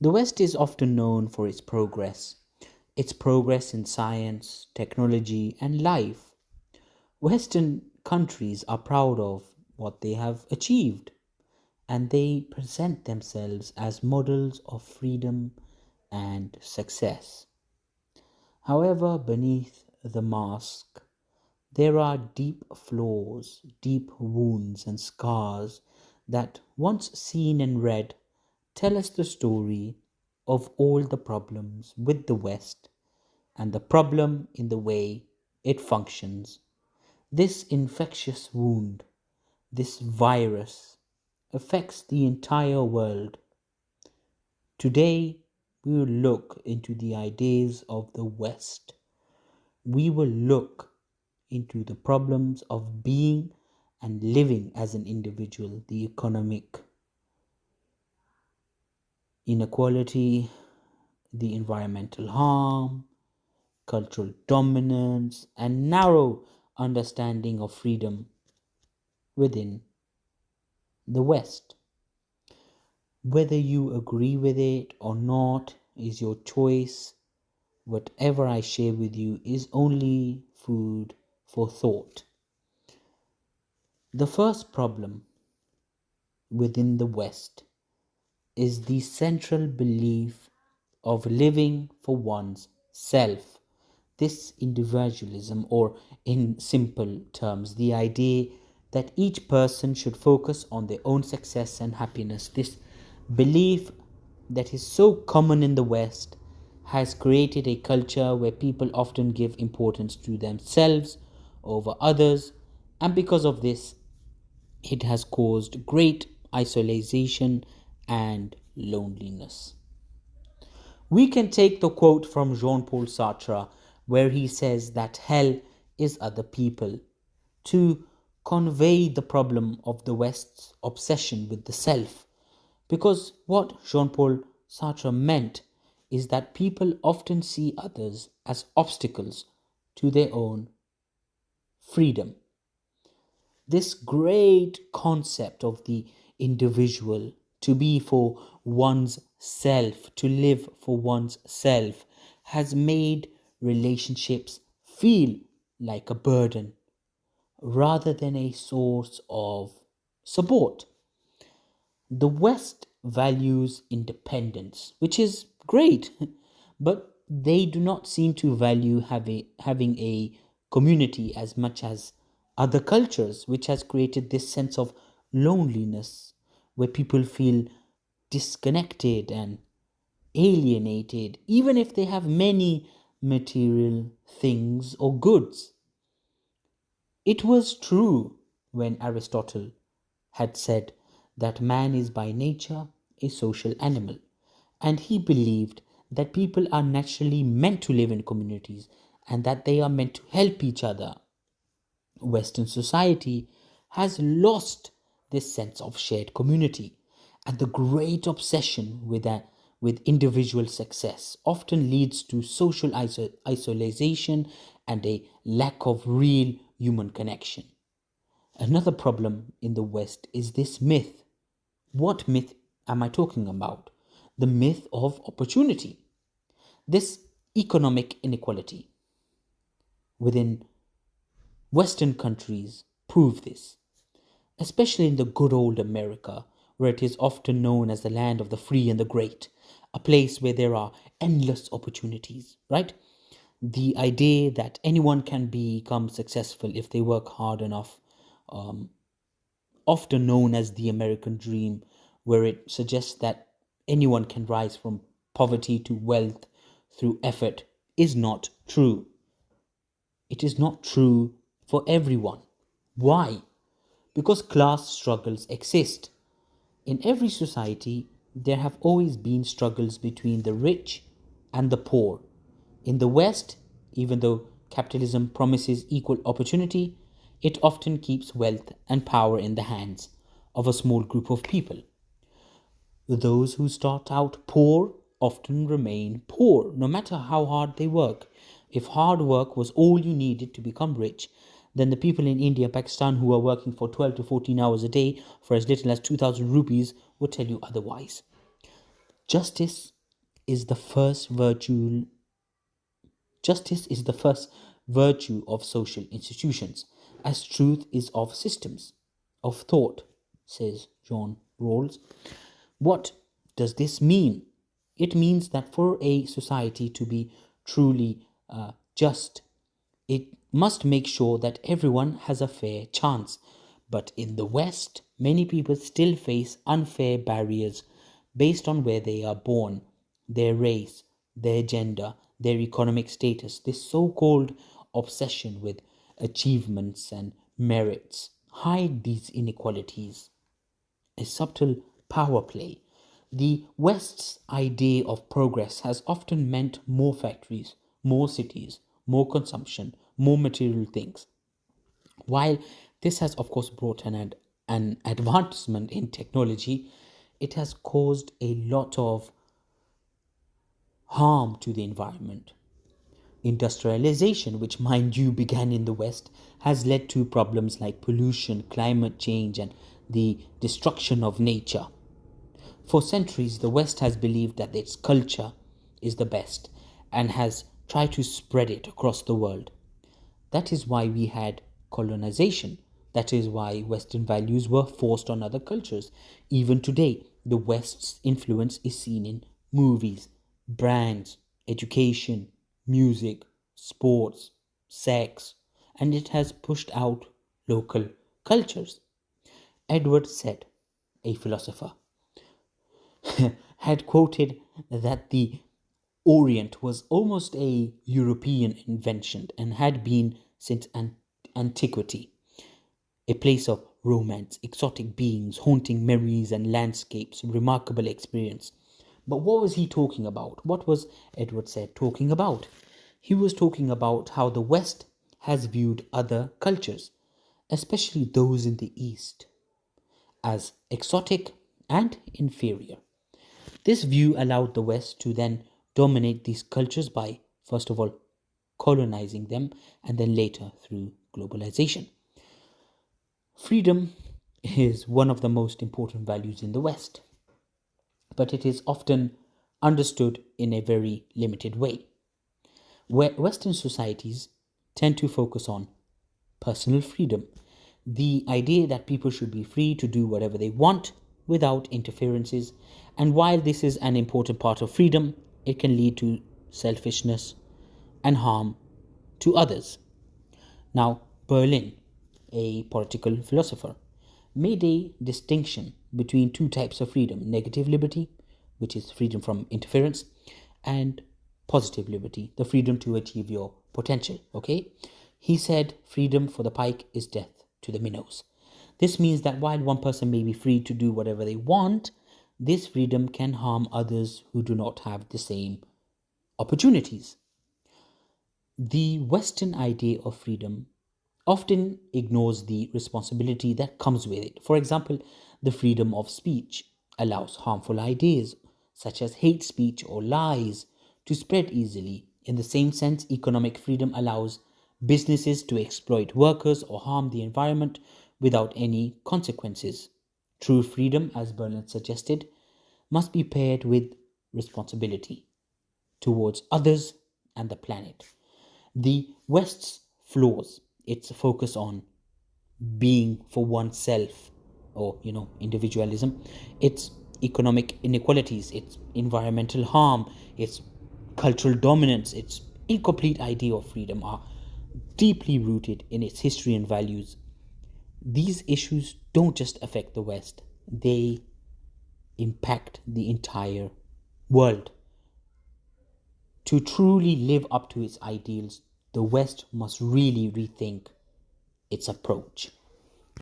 The West is often known for its progress in science, technology, and life. Western countries are proud of what they have achieved, and they present themselves as models of freedom and success. However, beneath the mask, there are deep flaws, deep wounds, and scars that, once seen and read, tell us the story of all the problems with the West and the problem in the way it functions. This infectious wound, this virus, affects the entire world. Today, we will look into the ideas of the West. We will look into the problems of being and living as an individual, the economic inequality, the environmental harm, cultural dominance, and narrow understanding of freedom within the West. Whether you agree with it or not is your choice. Whatever I share with you is only food for thought. The first problem within the West is the central belief of living for one's self. This individualism, or in simple terms, the idea that each person should focus on their own success and happiness, this belief that is so common in the West has created a culture where people often give importance to themselves over others, and because of this, it has caused great isolation and loneliness. We can take the quote from Jean Paul Sartre, where he says that hell is other people, to convey the problem of the West's obsession with the self. Because what Jean Paul Sartre meant is that people often see others as obstacles to their own freedom. This great concept of the individual to be for one's self, to live for one's self, has made relationships feel like a burden rather than a source of support. The West values independence, which is great, but they do not seem to value having a community as much as other cultures, which has created this sense of loneliness where people feel disconnected and alienated, even if they have many material things or goods. It was true when Aristotle had said that man is by nature a social animal, and he believed that people are naturally meant to live in communities and that they are meant to help each other. Western society has lost this sense of shared community, and the great obsession with individual success often leads to social isolation and a lack of real human connection. Another problem in the West is this myth. What myth am I talking about? The myth of opportunity. This economic inequality within Western countries prove this, especially in the good old America, where it is often known as the land of the free and the great, a place where there are endless opportunities, right? The idea that anyone can become successful if they work hard enough, um, often known as the American dream, where it suggests that anyone can rise from poverty to wealth through effort, is not true. It is not true for everyone. Why? Because class struggles exist. In every society, there have always been struggles between the rich and the poor. In the West, even though capitalism promises equal opportunity, it often keeps wealth and power in the hands of a small group of people. Those who start out poor often remain poor, no matter how hard they work. If hard work was all you needed to become rich, then the people in India, Pakistan who are working for 12 to 14 hours a day for as little as 2000 rupees would tell you otherwise. Justice is the first virtue Justice is the first virtue of social institutions, as truth is of systems of thought, says John Rawls. What does this mean? It means that for a society to be truly just, it must make sure that everyone has a fair chance. But in the West, many people still face unfair barriers based on where they are born, their race, their gender, their economic status. This so called obsession with achievements and merits hide these inequalities. A subtle power play. The West's idea of progress has often meant more factories, more cities, more consumption, more material things. While this has, of course, brought an advancement in technology, it has caused a lot of harm to the environment. Industrialization, which, mind you, began in the West, has led to problems like pollution, climate change, and the destruction of nature. For centuries, the West has believed that its culture is the best and has tried to spread it across the world. That is why we had colonization. That is why Western values were forced on other cultures. Even today, the West's influence is seen in movies, brands, education, music, sports, sex, and it has pushed out local cultures. Edward said, a philosopher, had quoted that the Orient was almost a European invention and had been since antiquity, a place of romance, exotic beings, haunting memories and landscapes, remarkable experience. But what was he talking about? What was Edward Said talking about? He was talking about how the West has viewed other cultures, especially those in the East, as exotic and inferior. This view allowed the West to then dominate these cultures by, first of all, colonizing them, and then later through globalization. Freedom is one of the most important values in the West, but it is often understood in a very limited way. Where Western societies tend to focus on personal freedom, the idea that people should be free to do whatever they want without interferences. And while this is an important part of freedom, it can lead to selfishness and harm to others. Now, Berlin, a political philosopher, made a distinction between two types of freedom: negative liberty, which is freedom from interference, and positive liberty, the freedom to achieve your potential. Okay? He said freedom for the pike is death to the minnows. This means that while one person may be free to do whatever they want, this freedom can harm others who do not have the same opportunities. The Western idea of freedom often ignores the responsibility that comes with it. For example, the freedom of speech allows harmful ideas, such as hate speech or lies, to spread easily. In the same sense, economic freedom allows businesses to exploit workers or harm the environment without any consequences. True freedom, as Bernard suggested, must be paired with responsibility towards others and the planet. The West's flaws, its focus on being for oneself, or individualism, its economic inequalities, its environmental harm, its cultural dominance, its incomplete idea of freedom are deeply rooted in its history and values. These issues don't just affect the West, they impact the entire world. To truly live up to its ideals, the West must really rethink its approach.